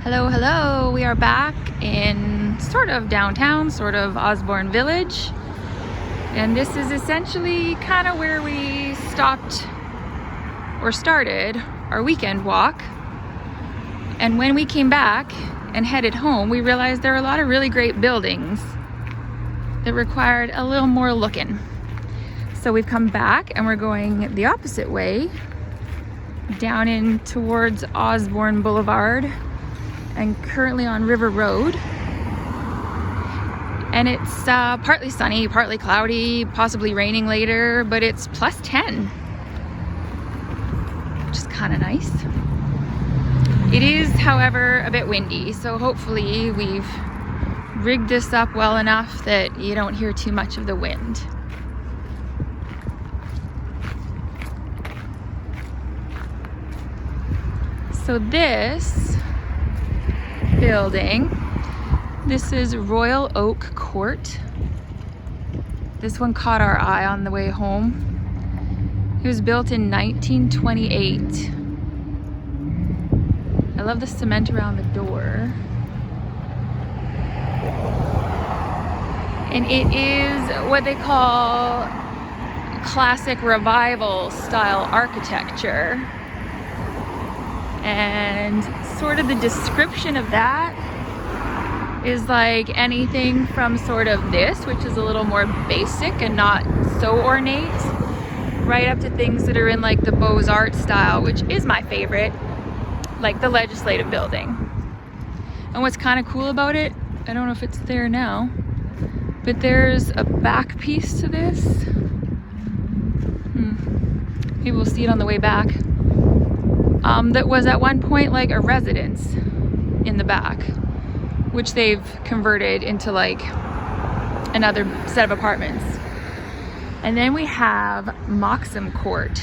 Hello, hello. We are back in sort of downtown, sort of Osborne Village. And this is essentially kind of where we stopped or started our weekend walk. And when we came back and headed home, we realized there are a lot of really great buildings that required a little more looking. So we've come back and we're going the opposite way, down in towards Osborne Boulevard, and currently on River Road. And it's partly sunny, partly cloudy, possibly raining later, but it's plus 10, which is kind of nice. It is, however, a bit windy, so hopefully we've rigged this up well enough that you don't hear too much of the wind. So this building, this is Royal Oak Court. This one caught our eye on the way home. It was built in 1928. I love the cement around the door. And it is what they call classic revival style architecture. And sort of the description of that is like anything from sort of this, which is a little more basic and not so ornate, right up to things that are in like the Beaux-Arts style, which is my favorite, like the Legislative Building. And what's kind of cool about it, I don't know if it's there now, but there's a back piece to this. Maybe we'll see it on the way back. That was at one point like a residence in the back, which they've converted into like another set of apartments. And then we have Maxim Court,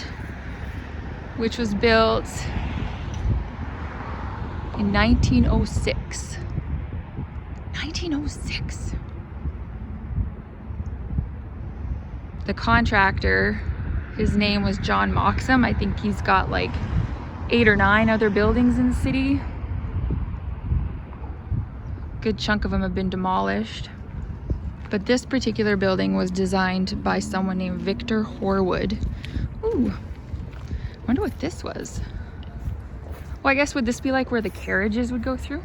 which was built in 1906. 1906. The contractor, his name was John Maxim. I think he's got like 8 or 9 other buildings in the city. Good chunk of them have been demolished. But this particular building was designed by someone named Victor Horwood. Ooh, I wonder what this was. Well, I guess would this be like where the carriages would go through?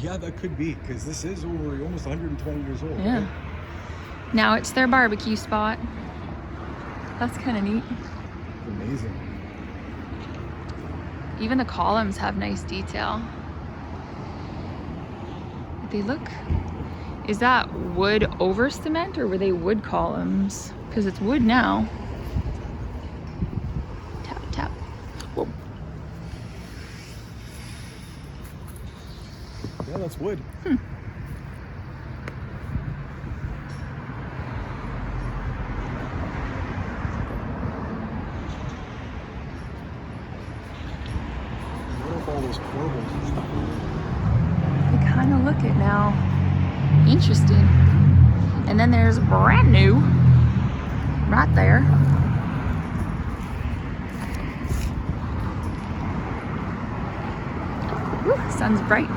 Yeah, that could be, because this is over almost 120 years old. Yeah. Right? Now it's their barbecue spot. That's kind of neat. Amazing. Even the columns have nice detail. They look, is that wood over cement or were they wood columns? Because it's wood now. Tap, tap. Whoa. Yeah, that's wood. All those corbels and stuff. They kind of look it now. Interesting. And then there's brand new right there. Woo, sun's bright.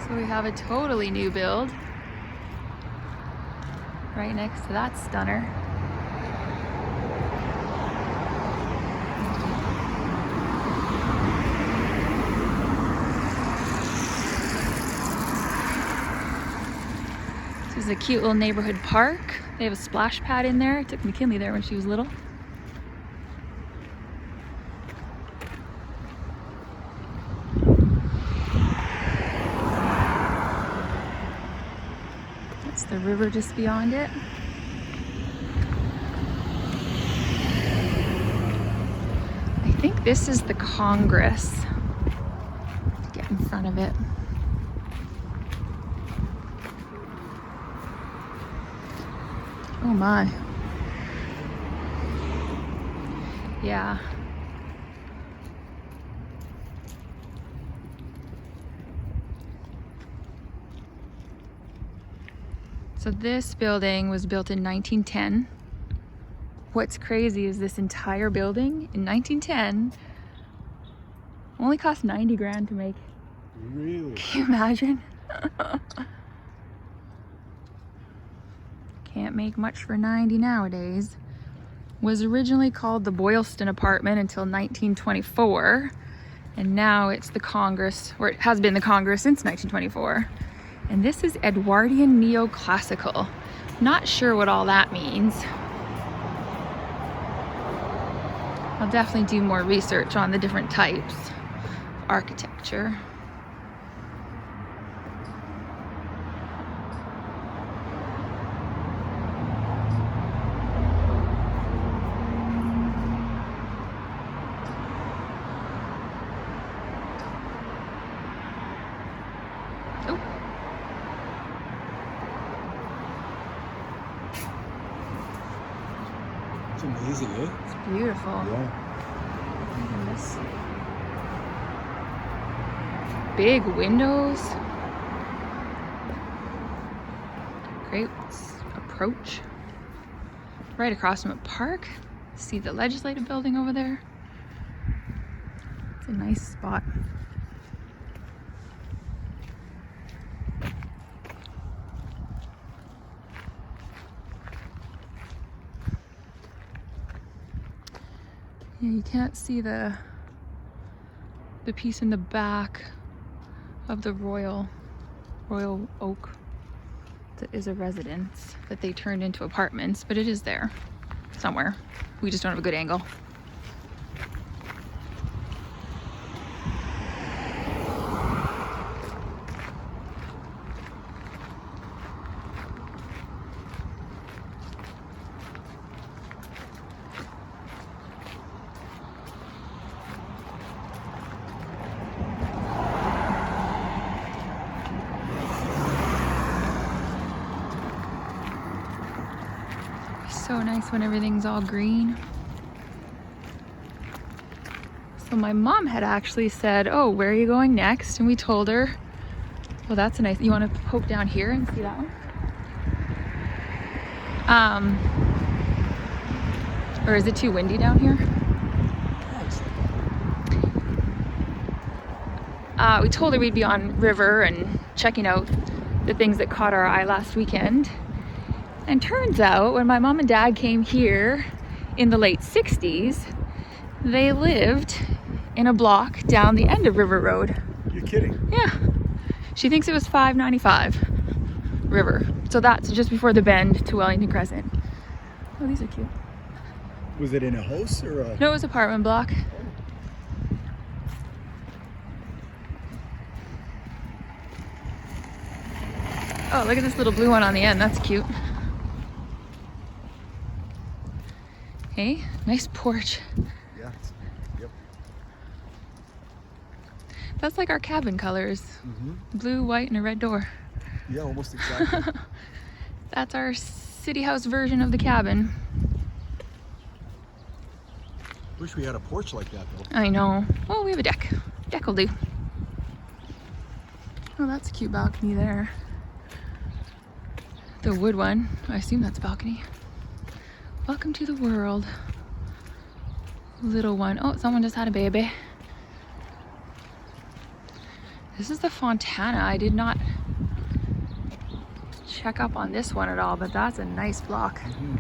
So we have a totally new build right next to that stunner. This is a cute little neighborhood park. They have a splash pad in there. I took McKinley there when she was little. That's the river just beyond it. I think this is the Congress. Get in front of it. Oh my. Yeah. So this building was built in 1910. what's crazy is this entire building in 1910 only cost 90 grand to make. Really? Can you imagine? Can't make much for 90 nowadays. Was originally called the Boylston Apartment until 1924, and now it's the Congress, or it has been the Congress since 1924. And this is Edwardian Neoclassical. Not sure what all that means. I'll definitely do more research on the different types of architecture. It's amazing, eh? It's beautiful. Yeah. And this big windows. Great approach. Right across from a park. See the Legislative Building over there. It's a nice spot. Yeah, you can't see the piece in the back of the Royal Oak that is a residence that they turned into apartments, but it is there somewhere. We just don't have a good angle. So nice when everything's all green. So my mom had actually said, oh, where are you going next? And we told her, well, that's a nice, you want to poke down here and see that one? Or is it too windy down here? We told her we'd be on river and checking out the things that caught our eye last weekend. And turns out when my mom and dad came here in the late 60s, they lived in a block down the end of River Road. You're kidding? Yeah. She thinks it was 595 River. So that's just before the bend to Wellington Crescent. Oh, these are cute. Was it in a house or a... No, it was apartment block. Oh, look at this little blue one on the end. That's cute. Hey, nice porch. Yeah. Yep. That's like our cabin colors. Mm-hmm. Blue, white, and a red door. Yeah, almost exactly. That's our city house version of the cabin. Wish we had a porch like that though. I know. Oh, we have a deck. Deck will do. Oh, that's a cute balcony there. The wood one. I assume that's a balcony. Welcome to the world. Little one. Oh, someone just had a baby. This is the Fontana. I did not check up on this one at all, but that's a nice block. Mm-hmm.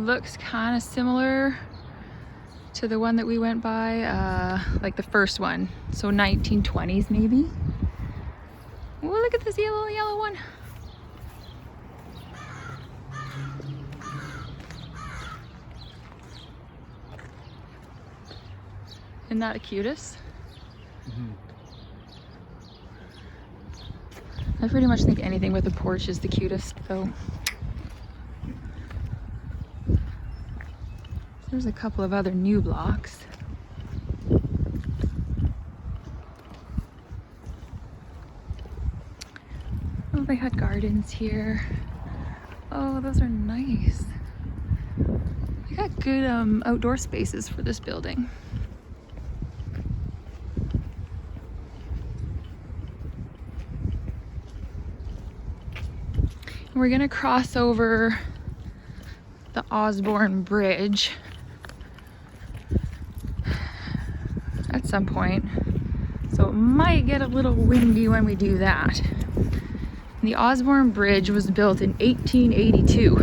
Looks kind of similar to the one that we went by, like the first one. So 1920s maybe. Oh, look at this yellow one. Isn't that the cutest? Mm-hmm. I pretty much think anything with a porch is the cutest though. There's a couple of other new blocks. Oh, they had gardens here. Oh, those are nice. They got good outdoor spaces for this building. We're gonna cross over the Osborne Bridge at some point. So it might get a little windy when we do that. The Osborne Bridge was built in 1882.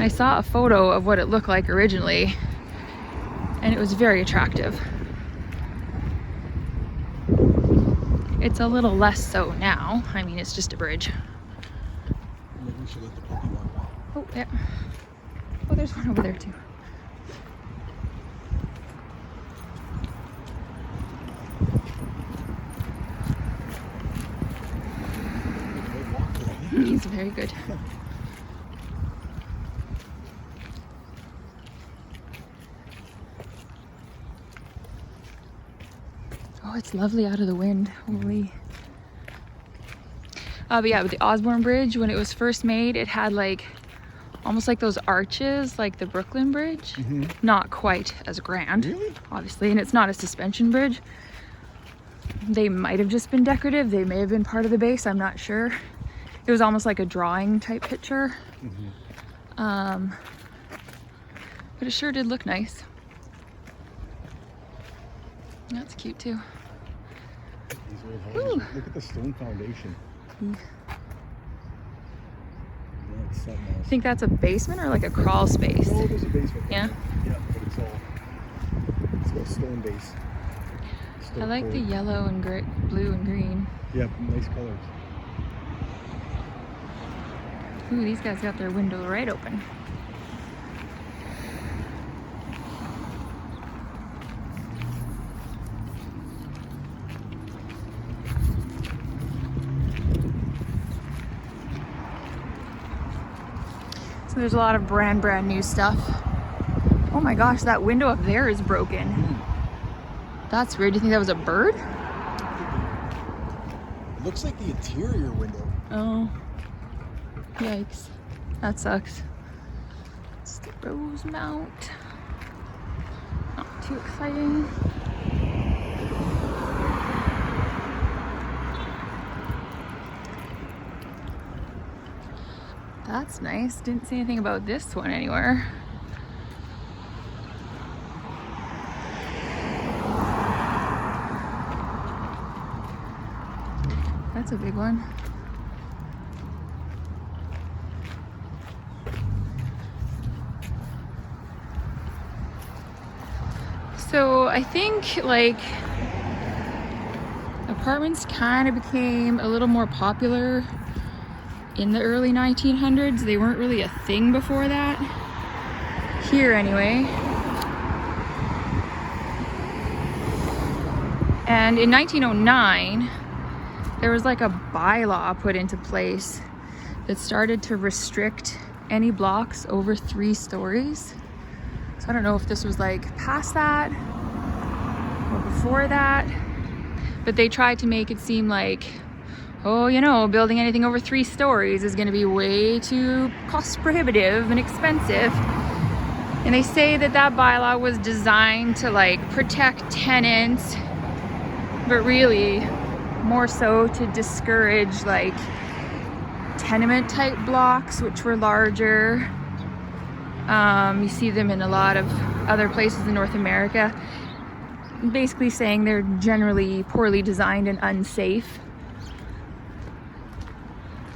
I saw a photo of what it looked like originally, and it was very attractive. It's a little less so now. I mean, it's just a bridge. Maybe we should let the puppy walk by. Oh, yeah. Oh, there's one over there too. He's very good. Oh, it's lovely out of the wind. Holy. But yeah, with the Osborne Bridge, when it was first made, it had like almost like those arches, like the Brooklyn Bridge. Not quite as grand, Really? obviously, and it's not a suspension bridge. They might have just been decorative. They may have been part of the base. I'm not sure. It was almost like a drawing type picture. But it sure did look nice. That's cute too. These old houses. Look at the stone foundation. That's something else. I think that's a basement or like a crawl space. Oh, there's a basement. Yeah? Yeah, but it's got a stone base. Stone I like the core. yellow and blue and green. Yeah, nice colors. Ooh, these guys got their window right open. So there's a lot of brand new stuff. Oh my gosh, that window up there is broken. That's weird. Do you think that was a bird? It looks like the interior window. Oh. Yikes. That sucks. It's the Rosemount. Not too exciting. That's nice. Didn't see anything about this one anywhere. That's a big one. So I think like apartments kind of became a little more popular in the early 1900s. They weren't really a thing before that. Here anyway. And in 1909, there was like a bylaw put into place that started to restrict any blocks over 3 stories. So I don't know if this was like past that or before that, but they tried to make it seem like, oh, you know, building anything over 3 stories is going to be way too cost prohibitive and expensive. And they say that that bylaw was designed to like protect tenants, but really more so to discourage like tenement type blocks, which were larger. You see them in a lot of other places in North America, basically saying they're generally poorly designed and unsafe.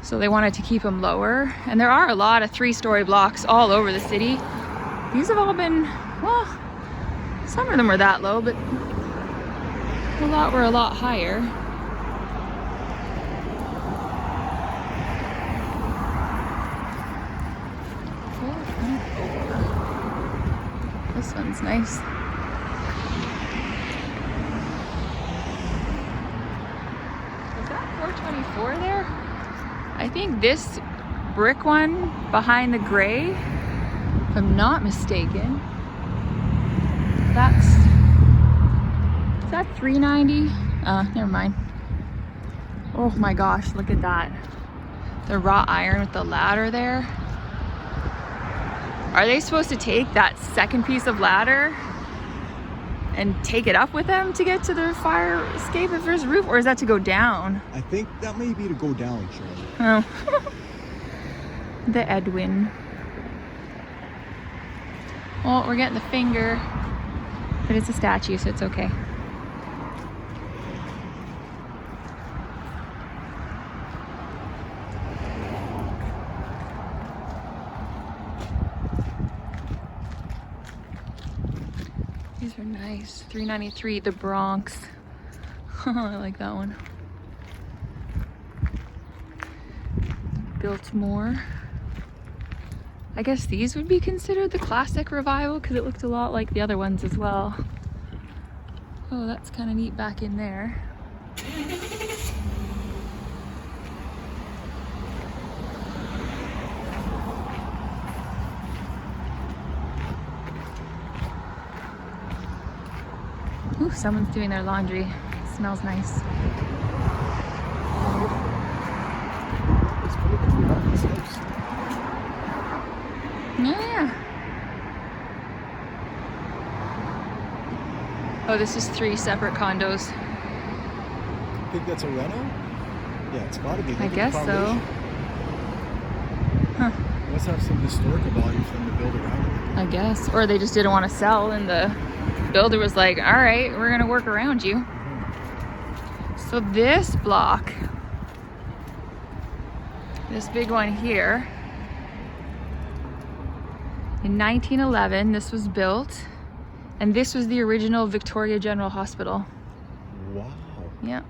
So they wanted to keep them lower. And there are a lot of 3-story blocks all over the city. These have all been, well, some of them were that low, but a lot were a lot higher. This one's nice. Is that 424 there? I think this brick one behind the gray, if I'm not mistaken, is that 390? Never mind. Oh my gosh, look at that. The wrought iron with the ladder there. Are they supposed to take that second piece of ladder and take it up with them to get to the fire escape if there's a roof, or is that to go down? I think that may be to go down, Shirley. Oh. The Edwin. Well, we're getting the finger, but it's a statue, so it's okay. These are nice. 393, the Bronx. I like that one. Biltmore. I guess these would be considered the classic revival because it looked a lot like the other ones as well. Oh, that's kind of neat back in there. Ooh, someone's doing their laundry. Smells nice. Yeah. Oh, this is 3 separate condos. I think that's a reno? Yeah, it's gotta be. I guess so. Huh. Must have some historical value from the build around it. I guess. Or they just didn't want to sell and the builder was like, all right, we're gonna work around you. So this block, this big one here, in 1911, this was built, and this was the original Victoria General Hospital. Wow. Yeah.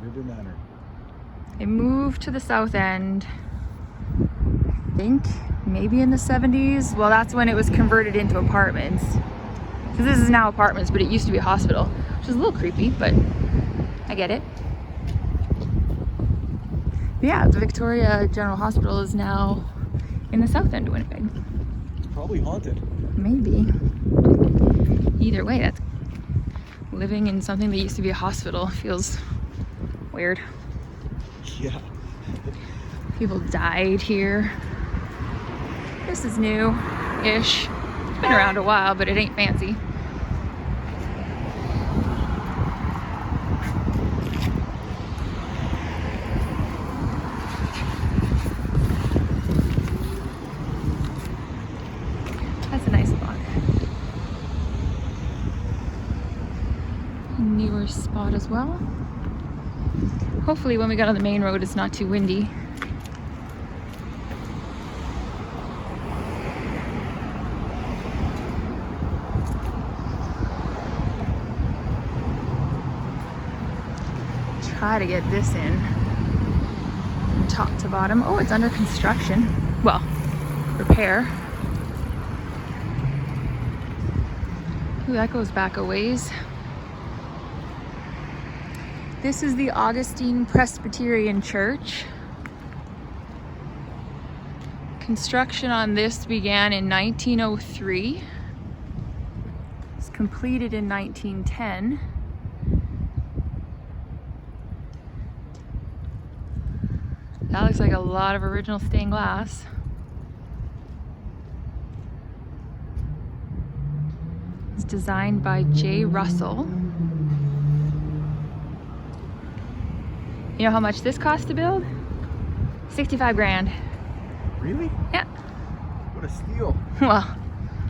River Manor. It moved to the south end, I think, maybe in the 70s. Well, that's when it was converted into apartments. Because this is now apartments, but it used to be a hospital, which is a little creepy, but I get it. But yeah, the Victoria General Hospital is now in the south end of Winnipeg. It's probably haunted. Maybe. Either way, that's living in something that used to be a hospital feels weird. Yeah. People died here. This is new-ish. It's been around a while, but it ain't fancy. That's a nice block. Newer spot as well. Hopefully when we get on the main road it's not too windy. Try to get this in from top to bottom. Oh, it's under construction. Well, repair. Ooh, that goes back a ways. This is the Augustine Presbyterian Church. Construction on this began in 1903. It was completed in 1910. That looks like a lot of original stained glass. It's designed by J. Russell. You know how much this cost to build? 65 grand. Really? Yeah. What a steal. Well,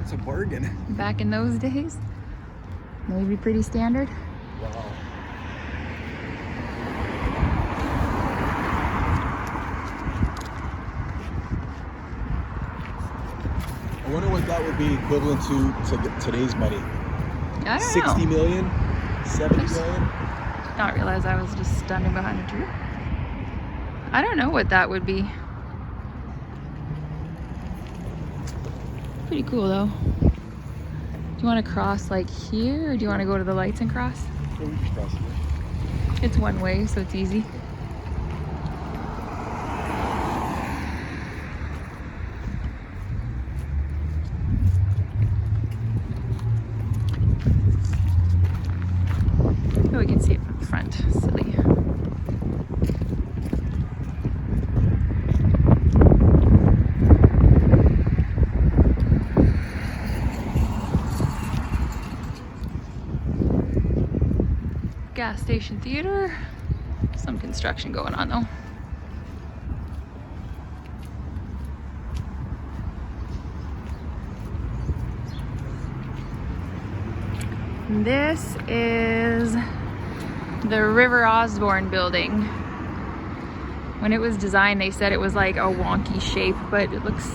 It's a bargain. back in those days, maybe pretty standard. Wow. I wonder what that would be equivalent to today's money. I don't 60 know. million? 70 million? Did not realize I was just standing behind a tree. I don't know what that would be. Pretty cool though. Do you want to cross like here, or do you want to go to the lights and cross? Yeah, we just crossed it. It's one way, so it's easy. Oh, we can see it from the front. Silly. gas station theater. Some construction going on though. This is the River Osborne building. When it was designed, they said it was like a wonky shape, but it looks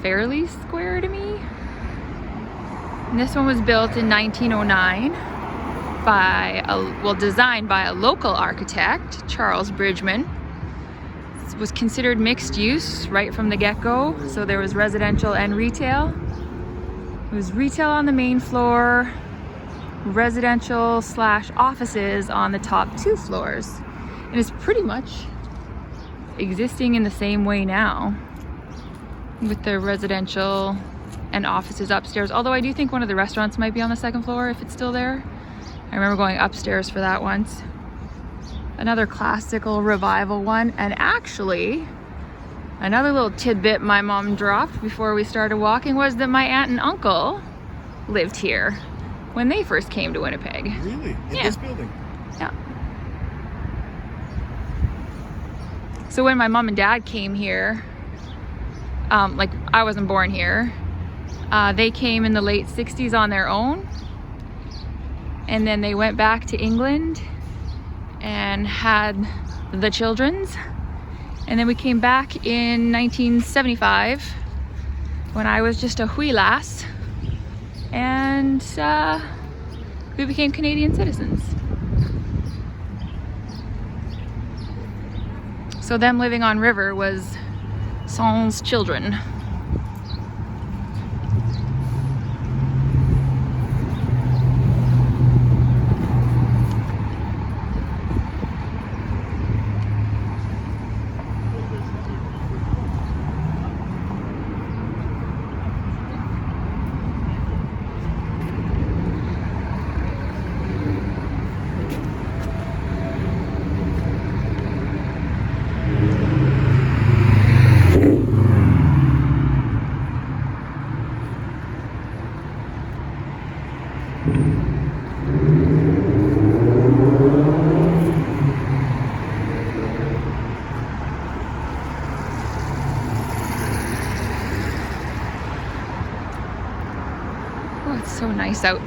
fairly square to me. And this one was built in 1909 designed by a local architect, Charles Bridgman. It was considered mixed use right from the get-go, so there was residential and retail. It was retail on the main floor, residential / offices on the top 2 floors. And it's pretty much existing in the same way now, with the residential and offices upstairs. Although I do think one of the restaurants might be on the 2nd floor if it's still there. I remember going upstairs for that once. Another classical revival one. And actually, another little tidbit my mom dropped before we started walking was that my aunt and uncle lived here when they first came to Winnipeg. Really? In this building? Yeah. So when my mom and dad came here, like I wasn't born here, they came in the late 60s on their own. And then they went back to England and had the children's. And then we came back in 1975 when I was just a wee lass. And we became Canadian citizens. So them living on river was sans children. Oh, it's so nice out.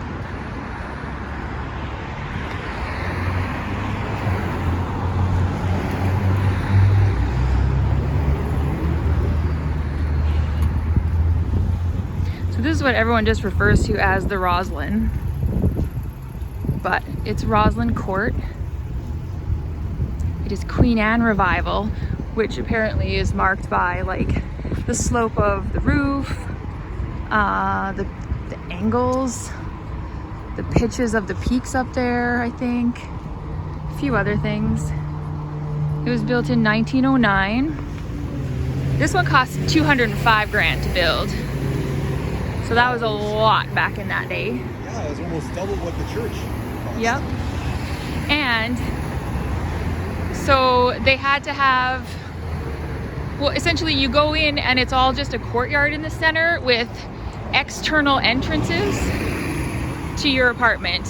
So this is what everyone just refers to as the Roslyn, but it's Roslyn Court. It is Queen Anne Revival, which apparently is marked by like the slope of the roof, the angles, the pitches of the peaks up there, I think, a few other things. It was built in 1909. This one cost $205,000 to build. So that was a lot back in that day. Yeah, it was almost double what the church cost. Yep. And so they had to have, well, essentially you go in and it's all just a courtyard in the center with external entrances to your apartment.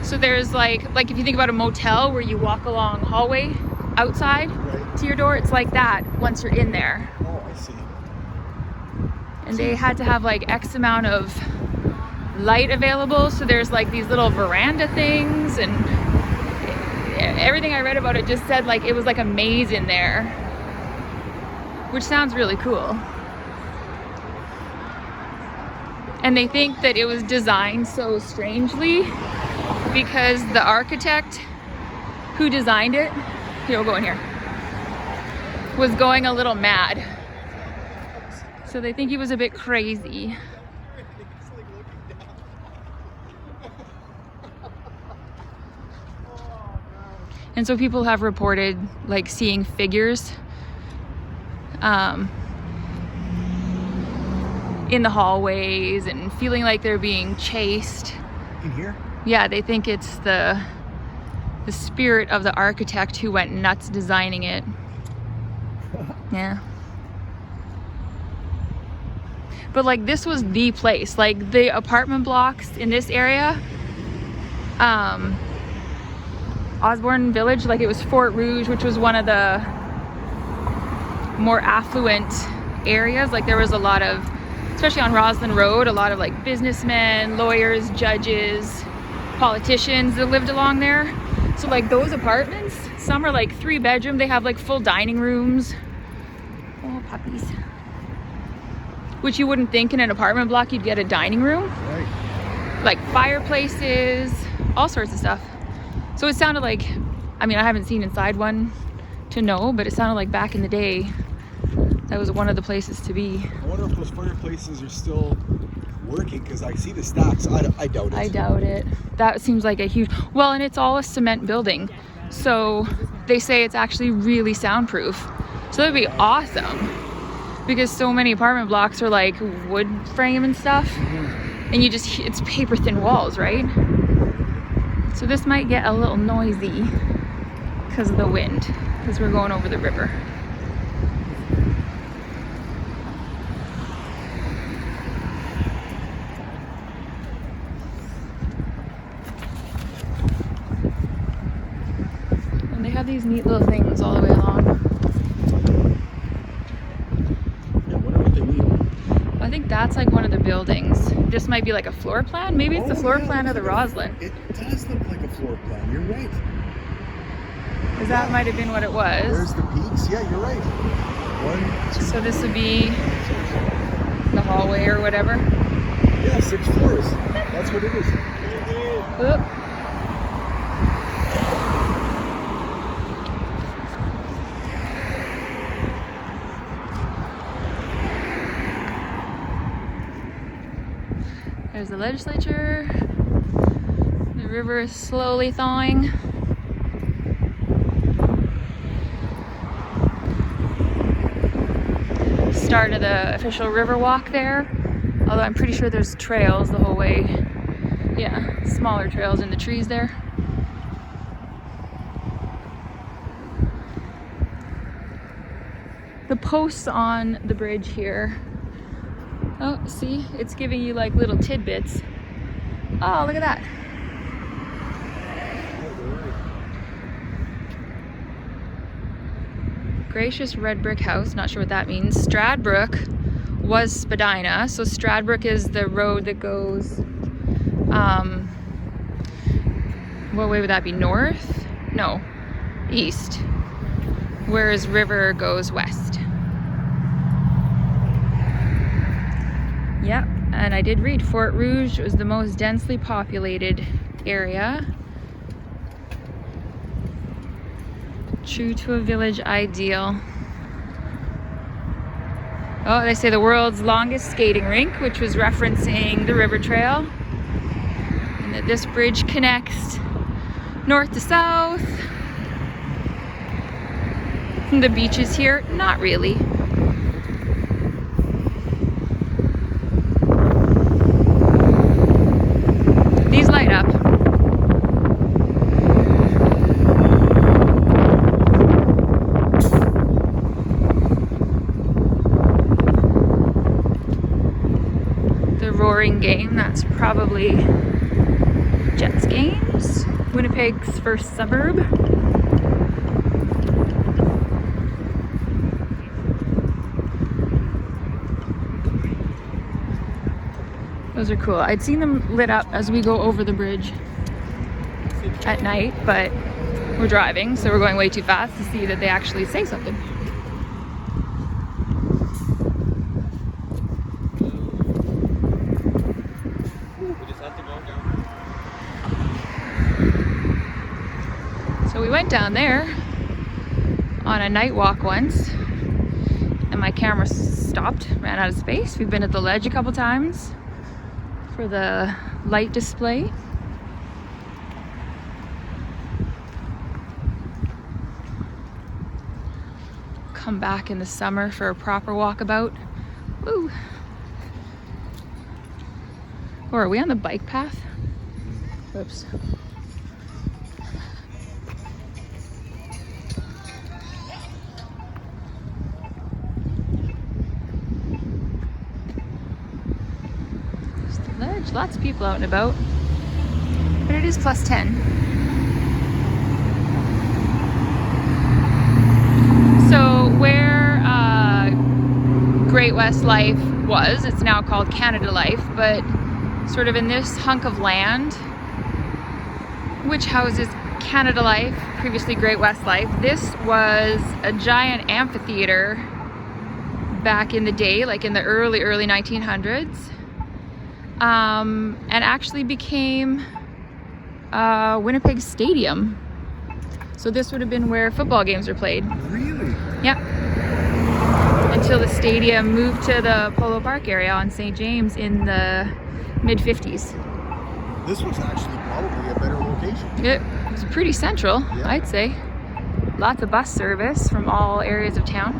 So there's like if you think about a motel where you walk along hallway outside to your door, it's like that once you're in there. Oh, I see. And they had to have like X amount of light available. So there's like these little veranda things, and everything I read about it just said like it was like a maze in there, which sounds really cool. And they think that it was designed so strangely because the architect who designed it, here, we'll go in here, was going a little mad. So they think he was a bit crazy. And so people have reported like seeing figures in the hallways and feeling like they're being chased. In here? Yeah, they think it's the spirit of the architect who went nuts designing it. Yeah. But like this was the place, like the apartment blocks in this area, Osborne Village, like it was Fort Rouge, which was one of the more affluent areas. Like there was a lot of, especially on Roslyn Road, a lot of like businessmen, lawyers, judges, politicians that lived along there. So like those apartments, some are like 3-bedroom, they have like full dining rooms. Oh, puppies. Which you wouldn't think in an apartment block you'd get a dining room. Right. Like fireplaces, all sorts of stuff. So it sounded like, I mean, I haven't seen inside one to know, but it sounded like back in the day, that was one of the places to be. I wonder if those fireplaces are still working, because I see the stacks. I doubt it. I doubt it. That seems like a huge, well, and it's all a cement building. So they say it's actually really soundproof. So that'd be awesome, because so many apartment blocks are like wood frame and stuff. And you just, it's paper thin walls, right? So this might get a little noisy because of the wind, because we're going over the river. And they have these neat little things all the way along. Yeah, I wonder what they mean. I think that's like one of the buildings. This might be like a floor plan. Maybe it's the floor plan of the Roslyn. It does look like a floor plan. You're right. Because that might have been what it was. There's the peaks. Yeah, you're right. 1, 2. So this would be the hallway or whatever. Yeah, 6 floors. That's what it is. Oop. There's the legislature. The river is slowly thawing. Start of the official river walk there. Although I'm pretty sure there's trails the whole way. Yeah, smaller trails in the trees there. The posts on the bridge here. Oh, see? It's giving you like little tidbits. Oh, look at that. Gracious red brick house, not sure what that means. Stradbrook was Spadina. So Stradbrook is the road that goes, what way would that be? North? No, east. Whereas River goes west. Yep, and I did read Fort Rouge was the most densely populated area. True to a village ideal. Oh, they say the world's longest skating rink, which was referencing the river trail. And that this bridge connects north to south. And the beaches here, not really. These light up. The roaring game, that's probably Jets games. Winnipeg's first suburb. Those are cool. I'd seen them lit up as we go over the bridge at night, but we're driving, so we're going way too fast to see that they actually say something. So we went down there on a night walk once, and my camera stopped, ran out of space. We've been at the ledge a couple times for the light display. Come back in the summer for a proper walkabout. Woo! Or are we on the bike path? Whoops. There's lots of people out and about, but it is +10. Great West Life was. It's now called Canada Life, but sort of in this hunk of land, which houses Canada Life, previously Great West Life, this was a giant amphitheater back in the day, like in the early 1900s, and actually became Winnipeg Stadium. So this would have been where football games were played. Really? Yeah. Until the stadium moved to the Polo Park area on St. James in the mid-50s. This was actually probably a better location. It was pretty central, Yeah. I'd say. Lots of bus service from all areas of town.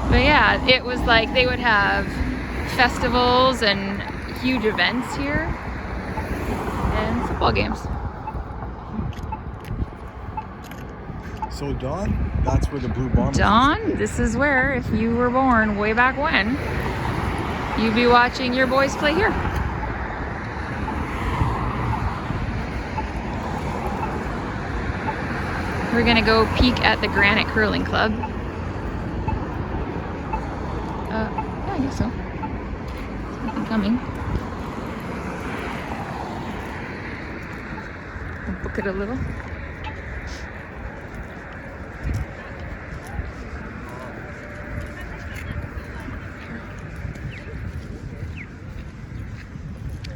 But yeah, it was like they would have festivals and huge events here and football games. So Dawn, that's where the Blue Bombers. Dawn, this is where, if you were born way back when, you'd be watching your boys play here. We're gonna go peek at the Granite Curling Club. Yeah, I guess so. There's nothing coming. We'll book it a little.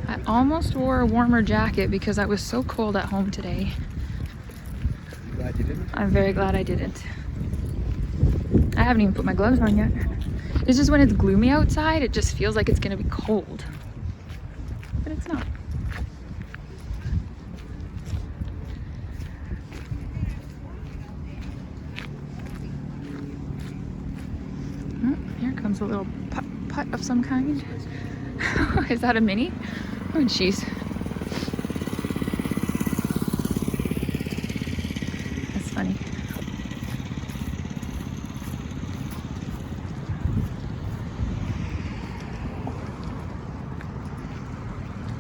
I almost wore a warmer jacket because I was so cold at home today. Glad you didn't? I'm very glad I didn't. I haven't even put my gloves on yet. It's just when it's gloomy outside, it just feels like it's gonna be cold. But it's not. Here comes a little putt of some kind. Is that a mini? Oh, jeez. That's funny.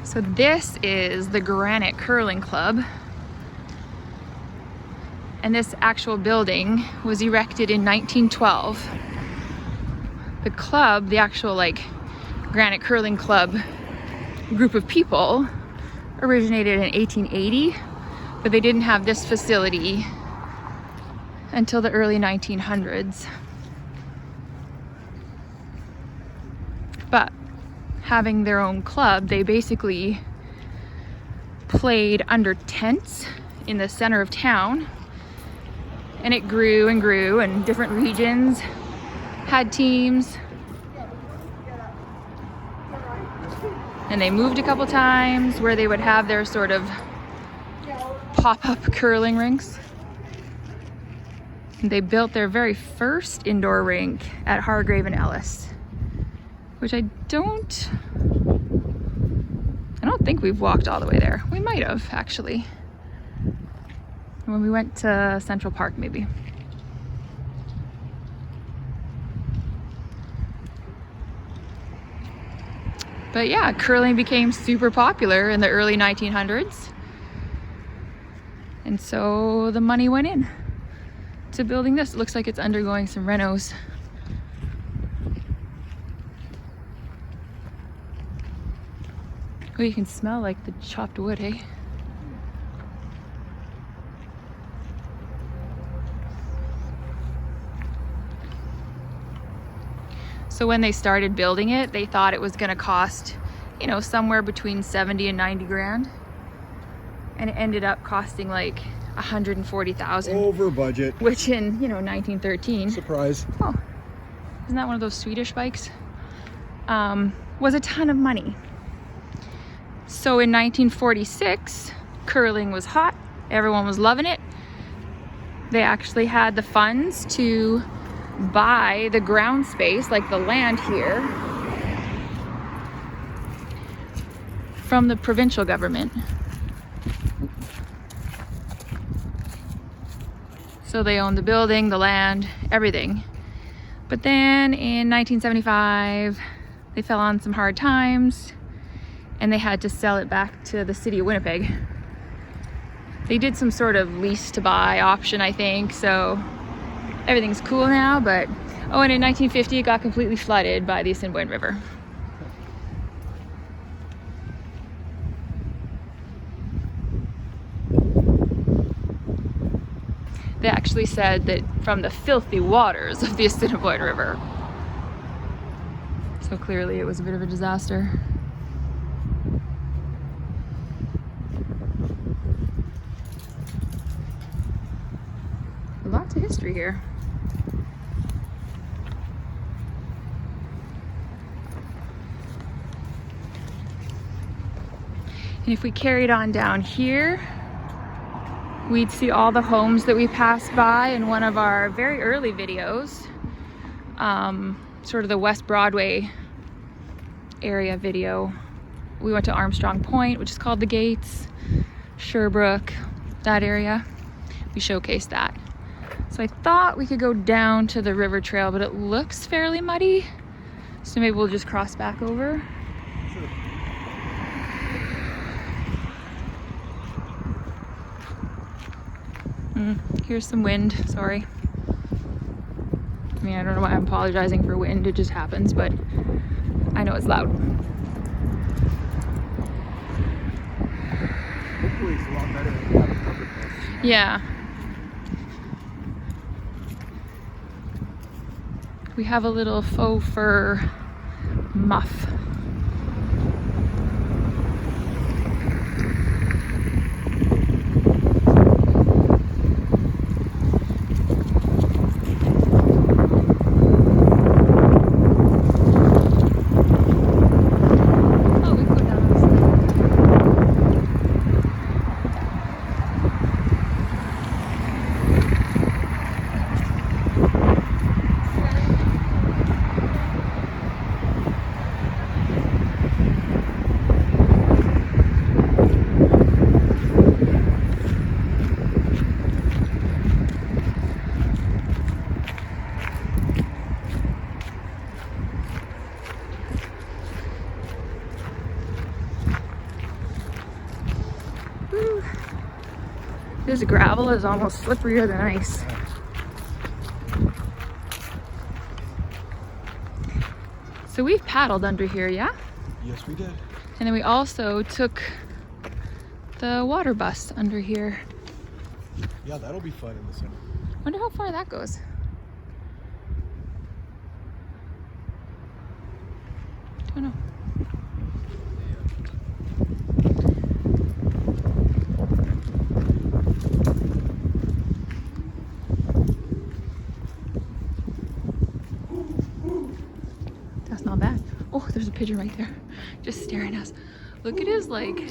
So this is the Granite Curling Club. And this actual building was erected in 1912. The club, the actual like Granite Curling Club group of people originated in 1880, but they didn't have this facility until the early 1900s. But having their own club, they basically played under tents in the center of town, and it grew and grew, and different regions had teams. And they moved a couple times where they would have their sort of pop-up curling rinks. And they built their very first indoor rink at Hargrave and Ellis, which I don't think we've walked all the way there. We might have, actually. When we went to Central Park, maybe. But yeah, curling became super popular in the early 1900s. And so the money went in to building this. It looks like it's undergoing some renos. Oh, you can smell like the chopped wood, hey? So when they started building it, they thought it was gonna cost, you know, somewhere between 70 and 90 grand. And it ended up costing like 140,000. Over budget. Which in, you know, 1913. Surprise. Oh, isn't that one of those Swedish bikes? Was a ton of money. So in 1946, curling was hot. Everyone was loving it. They actually had the funds to buy the ground space, like the land here, from the provincial government. So they owned the building, the land, everything. But then in 1975, they fell on some hard times and they had to sell it back to the city of Winnipeg. They did some sort of lease to buy option, I think, so everything's cool now. But Oh, and in 1950 it got completely flooded by the Assiniboine River. They actually said that from the filthy waters of the Assiniboine River. So clearly it was a bit of a disaster. Lots of history here. And if we carried on down here, we'd see all the homes that we passed by in one of our very early videos. Sort of the West Broadway area video. We went to Armstrong Point, which is called the Gates, Sherbrooke, that area. We showcased that. So I thought we could go down to the river trail, but it looks fairly muddy. So maybe we'll just cross back over. Sure. Here's some wind, sorry. I mean, I don't know why I'm apologizing for wind, it just happens, but I know it's loud. Hopefully it's a lot better than having covered this. Yeah. We have a little faux fur muff. This gravel is almost slipperier than ice. So we've paddled under here, yeah? Yes, we did. And then we also took the water bus under here. Yeah, that'll be fun in the summer. Wonder how far that goes. Don't know. That's not bad. Oh, there's a pigeon right there, just staring at us. Look at his like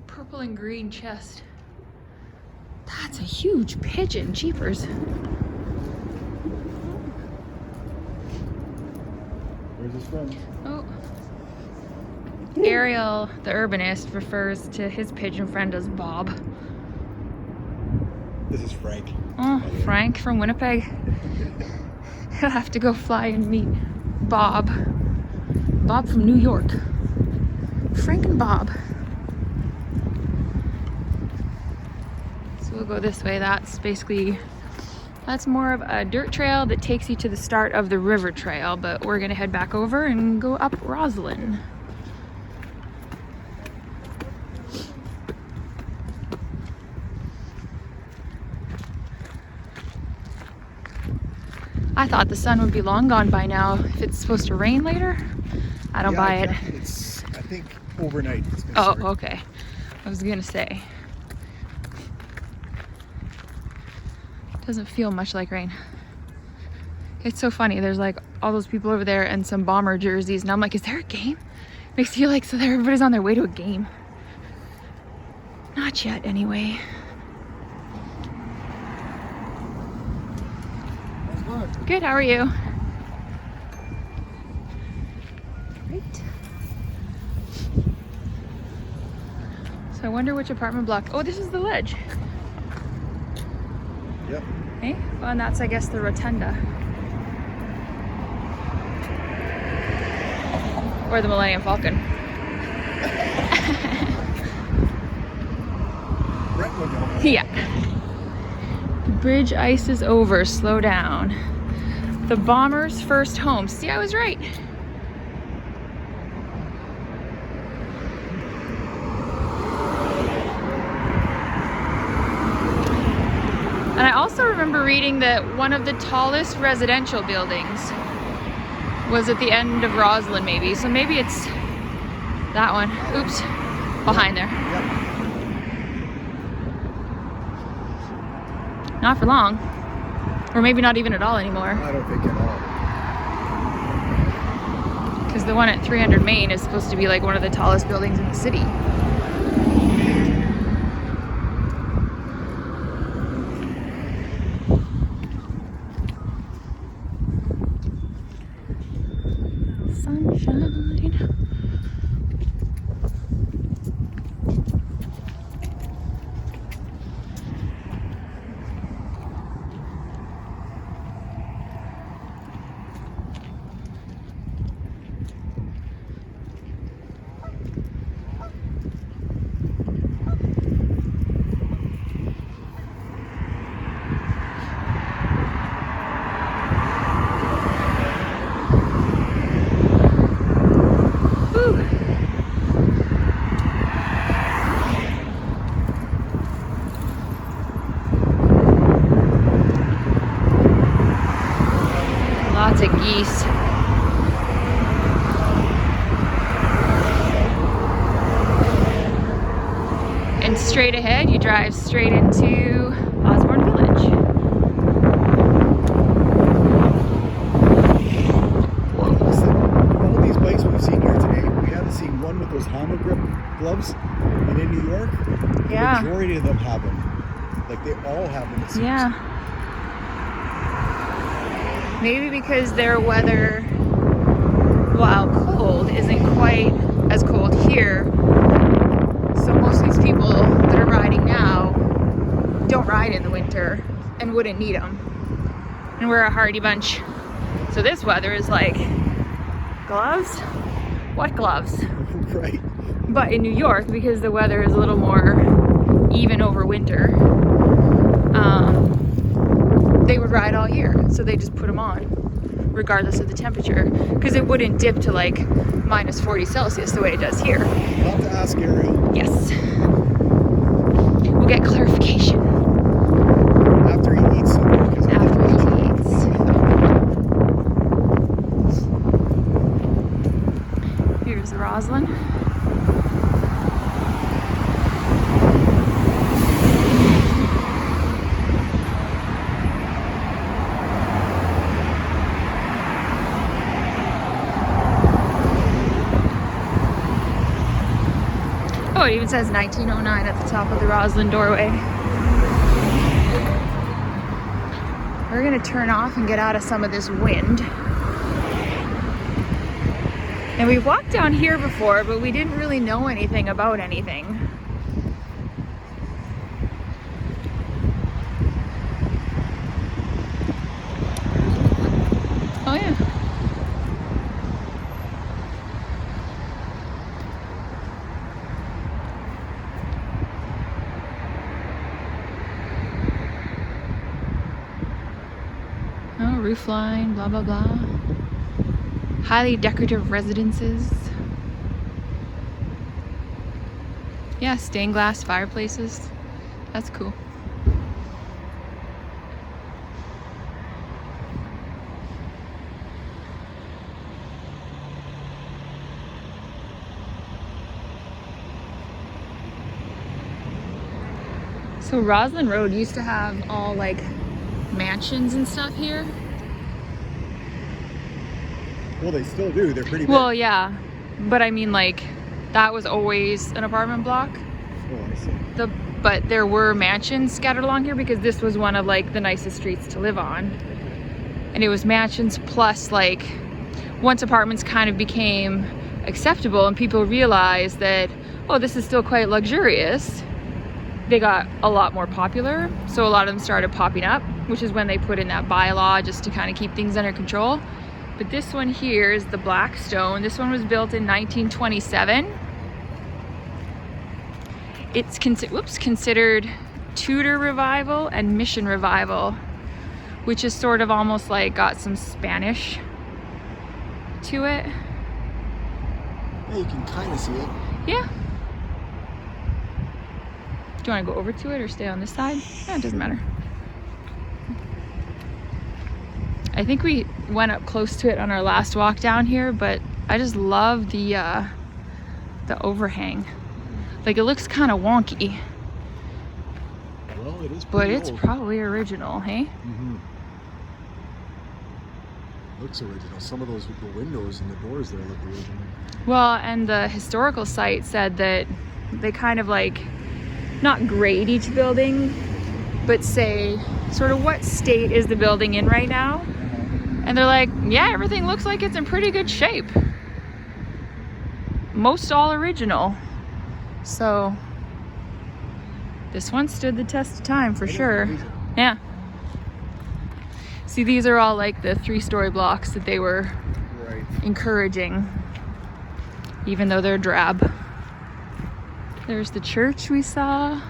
purple and green chest. That's a huge pigeon, jeepers. Where's his friend? Oh. Ariel, the urbanist, refers to his pigeon friend as Bob. This is Frank. Oh, Frank from Winnipeg. He'll have to go fly and meet Bob. Bob from New York. Frank and Bob. So we'll go this way. That's more of a dirt trail that takes you to the start of the river trail, but we're gonna head back over and go up Roslyn. I thought the sun would be long gone by now. If it's supposed to rain later, I don't buy it. It's, I think, overnight. It's gonna start. Okay. I was gonna say. Doesn't feel much like rain. It's so funny. There's like all those people over there and some Bomber jerseys, and I'm like, is there a game? Makes you feel like so everybody's on their way to a game. Not yet, anyway. Good, how are you? Great. So I wonder which apartment block. Oh, this is the ledge. Yep. Hey, well, and that's, I guess, the rotunda. Or the Millennium Falcon. Brett would know. Yeah. The bridge ice is over. Slow down. The bomber's first home. See, I was right. And I also remember reading that one of the tallest residential buildings was at the end of Roslyn, maybe. So maybe it's that one. Oops, behind there. Yep. Not for long. Or maybe not even at all anymore. I don't think at all. Because the one at 300 Main is supposed to be like one of the tallest buildings in the city. Sunshine. Lots of geese. And straight ahead, you drive straight into Osborne Village. Well, listen, all these bikes we've seen here today, we haven't seen one with those helmet grip gloves. And in New York, Yeah. the majority of them have them. Like they all have them. It seems. Yeah. Maybe because their weather, while cold, isn't quite as cold here. So most of these people that are riding now don't ride in the winter and wouldn't need them. And we're a hardy bunch. So this weather is like, gloves? What gloves? Right. But in New York, because the weather is a little more even over winter, they would ride all year. So they just put them on, regardless of the temperature, because it wouldn't dip to like minus 40 Celsius the way it does here. Not to ask Ariel. Yes. We'll get clarification. After he eats something. Because After he eats. Here's Roslyn. Oh, it even says 1909 at the top of the Roslyn doorway. We're gonna turn off and get out of some of this wind. And we've walked down here before, but we didn't really know anything about anything. Oh yeah. Oh, roof line, blah, blah, blah. Highly decorative residences. Yeah, stained glass fireplaces. That's cool. So Roslyn Road used to have all like mansions and stuff here. Well, they still do. They're pretty big. Well, yeah, but I mean like that was always an apartment block. Oh, I see. But there were mansions scattered along here because this was one of like the nicest streets to live on. And it was mansions plus like once apartments kind of became acceptable and people realized that, oh, this is still quite luxurious, they got a lot more popular. So a lot of them started popping up, which is when they put in that bylaw just to kind of keep things under control. But this one here is the Blackstone. This one was built in 1927. It's considered Tudor Revival and Mission Revival, which is sort of almost like got some Spanish to it. Yeah, you can kind of see it. Yeah. Do you want to go over to it or stay on this side? Yeah, it doesn't matter. I think we went up close to it on our last walk down here, but I just love the overhang. Like, it looks kind of wonky. Well, it is, but it's old. Probably original, hey? Mm-hmm. Looks original. Some of those, the windows and the doors there look original. Well, and the historical site said that they kind of like, not grade each building, but say sort of what state is the building in right now. And they're like, yeah, everything looks like it's in pretty good shape. Most all original. So this one stood the test of time for sure. Yeah. See, these are all like the 3-story blocks that they were encouraging, even though they're drab. There's the church we saw.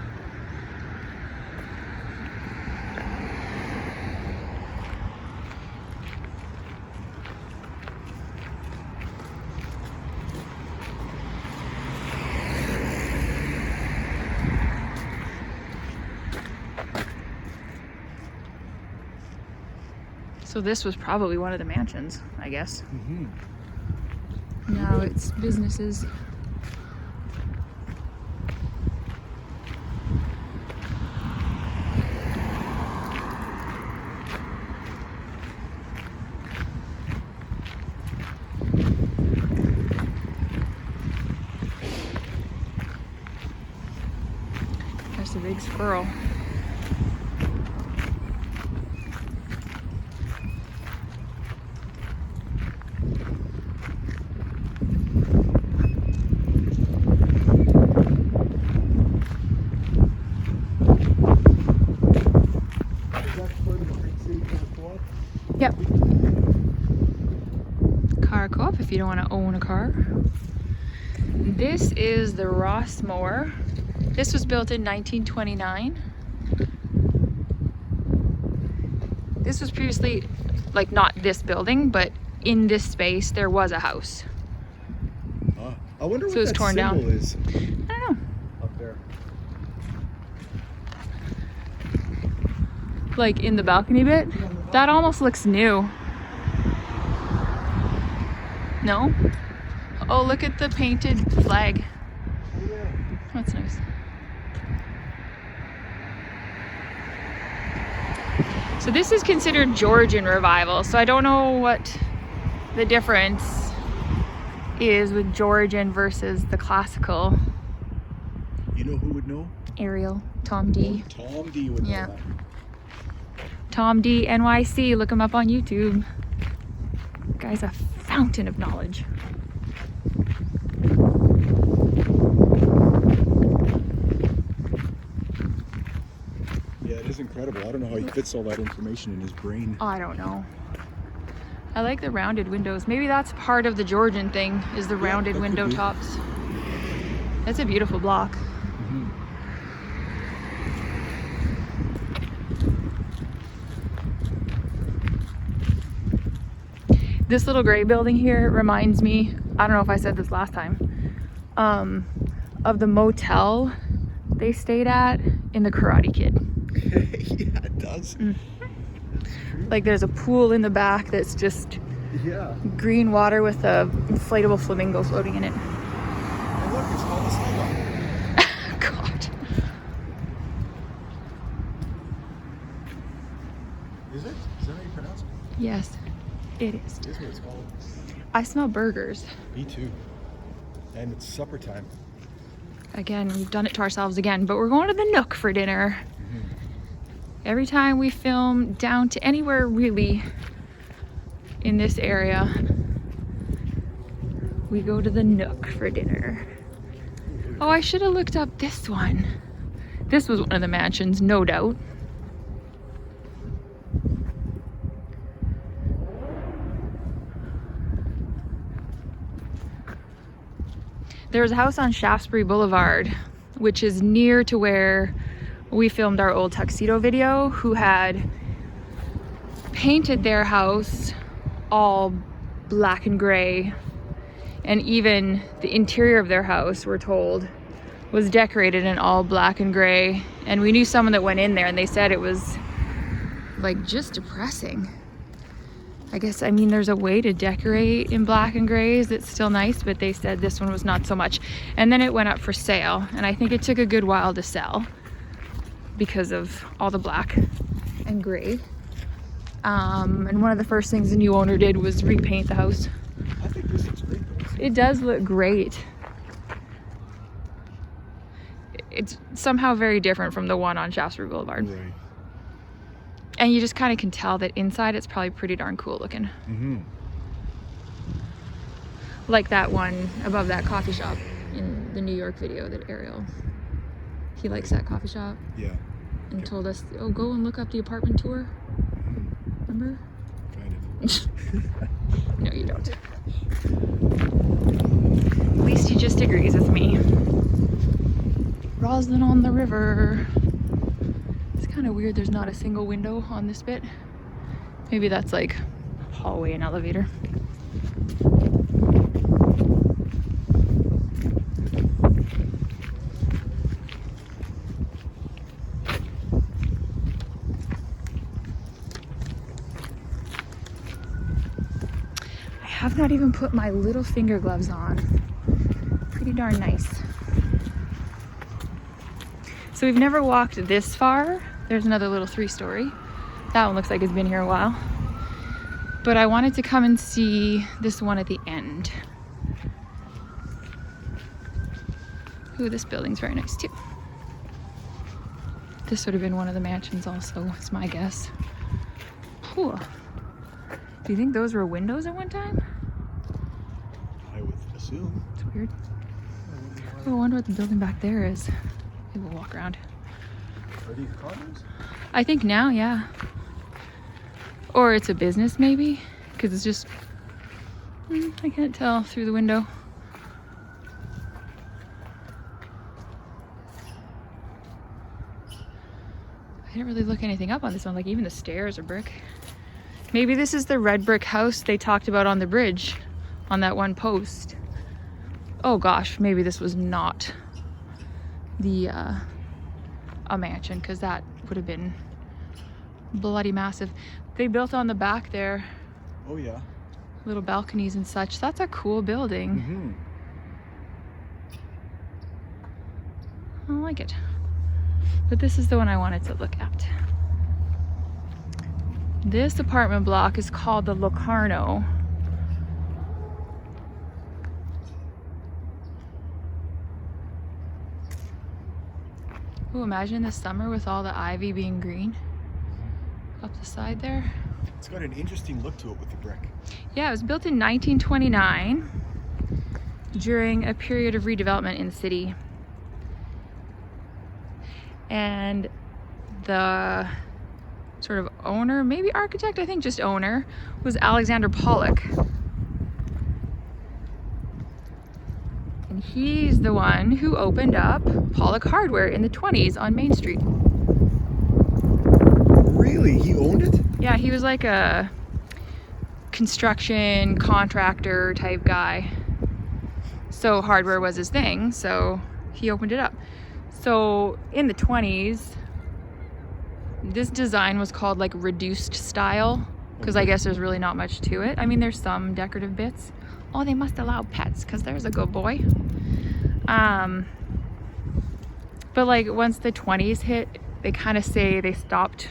So this was probably one of the mansions, I guess. Mm-hmm. Now it's businesses. There's a big squirrel. Yep. Car co-op if you don't want to own a car. This is the Rossmore. This was built in 1929. This was previously, like, not this building, but in this space there was a house. I wonder so what it was that torn symbol down. is. I don't know. Up there. Like in the balcony bit? That almost looks new. No? Oh, look at the painted flag. That's nice. So this is considered Georgian revival, so I don't know what the difference is with Georgian versus the classical. You know who would know? Ariel, Tom D. Tom D would know Yeah. that. Tom D NYC, look him up on YouTube. Guy's a fountain of knowledge. Yeah, it is incredible. I don't know how he fits all that information in his brain. I don't know. I like the rounded windows. Maybe that's part of the Georgian thing, is the rounded that could window be. tops. That's a beautiful block. Mm-hmm. This little gray building here reminds me, I don't know if I said this last time, of the motel they stayed at in The Karate Kid. Yeah, it does. Mm. That's true. Like there's a pool in the back that's just Yeah. green water with a inflatable flamingo floating in it. And look, it's called a slide. God. Is it? Is that how you pronounce it? Yes, it is. It is what it's called. I smell burgers. Me too. And it's supper time. Again, we've done it to ourselves again, but we're going to the Nook for dinner. Mm-hmm. Every time we film down to anywhere really in this area, we go to the Nook for dinner. Oh, I should have looked up this one. This was one of the mansions, no doubt. There's a house on Shaftesbury Boulevard, which is near to where we filmed our old tuxedo video, who had painted their house all black and gray, and even the interior of their house, we're told, was decorated in all black and gray. And we knew someone that went in there and they said it was like just depressing. I guess, I mean, there's a way to decorate in black and grays that's still nice, but they said this one was not so much. And then it went up for sale, and I think it took a good while to sell because of all the black and gray. And one of the first things the new owner did was repaint the house. I think this looks great though. It does look great. It's somehow very different from the one on Shaftesbury Boulevard. Right. And you just kind of can tell that inside it's probably pretty darn cool looking. Mm-hmm. Like that one above that coffee shop in the New York video that Ariel, he likes that coffee shop. Yeah. And told us, oh, go and look up the apartment tour. Remember? Kind of. No, you don't. At least he just agrees with me. Roslyn on the river. It's kind of weird there's not a single window on this bit. Maybe that's like hallway and elevator. I have not even put my little finger gloves on. Pretty darn nice. So we've never walked this far. There's another little 3-story. That one looks like it's been here a while. But I wanted to come and see this one at the end. Ooh, this building's very nice too. This would have been one of the mansions also, is my guess. Ooh. Do you think those were windows at one time? I would assume. It's weird. Oh, I wonder what the building back there is. Maybe we'll walk around. Are these condos? I think now, yeah. Or it's a business maybe, because it's just, I can't tell through the window. I didn't really look anything up on this one, like even the stairs are brick. Maybe this is the red brick house they talked about on the bridge, on that one post. Oh gosh, maybe this was not the a mansion, because that would have been bloody massive. They built on the back there. Oh yeah. Little balconies and such. That's a cool building. Mm-hmm. I like it. But this is the one I wanted to look at. This apartment block is called the Locarno. Ooh, imagine this summer with all the ivy being green up the side there. It's got an interesting look to it with the brick. Yeah, it was built in 1929 during a period of redevelopment in the city. And the sort of owner, maybe architect, I think just owner, was Alexander Pollock. And he's the one who opened up Pollock Hardware in the 20s on Main Street. Really? He owned it? Yeah, he was like a construction contractor type guy. So hardware was his thing, so he opened it up. So in the 20s, this design was called like reduced style, because I guess there's really not much to it. I mean, there's some decorative bits. Oh, they must allow pets, because there's a good boy. But like once the 20s hit, they kind of say they stopped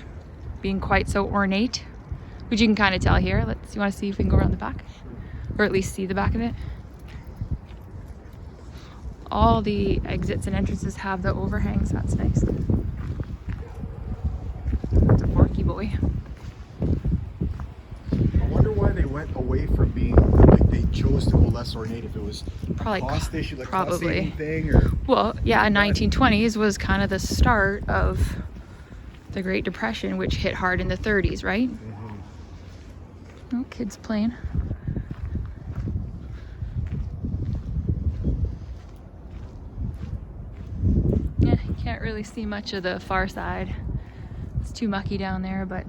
being quite so ornate, which you can kind of tell here. You want to see if we can go around the back? Or at least see the back of it? All the exits and entrances have the overhangs. That's nice. It's a Forky boy. I wonder why they went away from being, like they chose to go less ornate, if it was Probably a cost issue, like probably. cost saving thing, or... Well, yeah, 1920s was kind of the start of the Great Depression, which hit hard in the 30s, right? Mm-hmm. Oh, kids playing. Yeah, you can't really see much of the far side. It's too mucky down there, but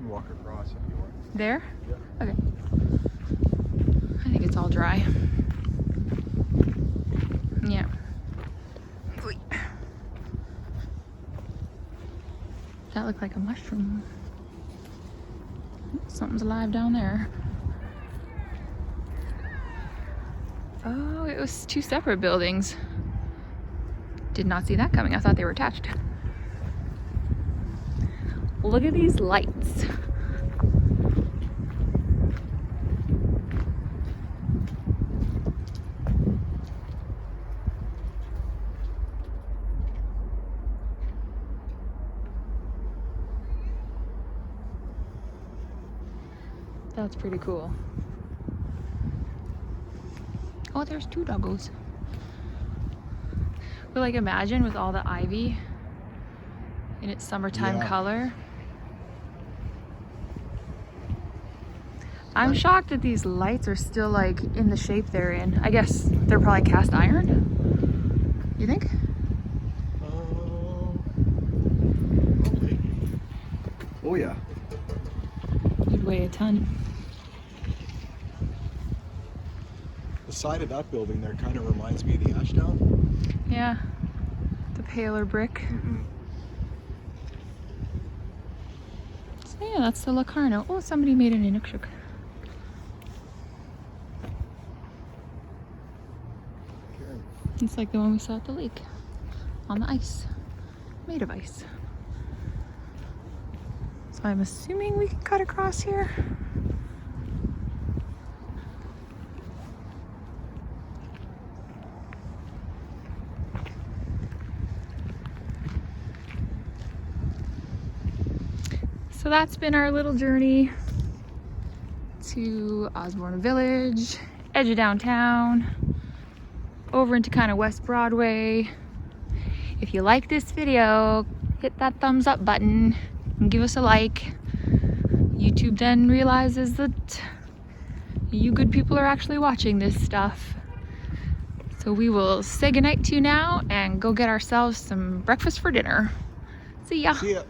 can walk across if you want. There? Yeah. Okay. I think it's all dry. Yeah. Oy. That looked like a mushroom. Something's alive down there. Oh, it was two separate buildings. Did not see that coming. I thought they were attached. Look at these lights. That's pretty cool. Oh, there's two doggos. But like imagine with all the ivy in its summertime color. I'm shocked that these lights are still like in the shape they're in. I guess they're probably cast iron. You think? Probably. Oh yeah. You'd weigh a ton. The side of that building there kind of reminds me of the Ashdown. Yeah. The paler brick. Mm-hmm. So yeah, that's the Locarno. Oh, somebody made an Inukshuk. It's like the one we saw at the lake. On the ice. Made of ice. So I'm assuming we can cut across here. So that's been our little journey to Osborne Village, edge of downtown, over into kind of West Broadway. If you like this video, hit that thumbs up button and give us a like. YouTube then realizes that you good people are actually watching this stuff. So we will say goodnight to you now and go get ourselves some breakfast for dinner. See ya. See ya.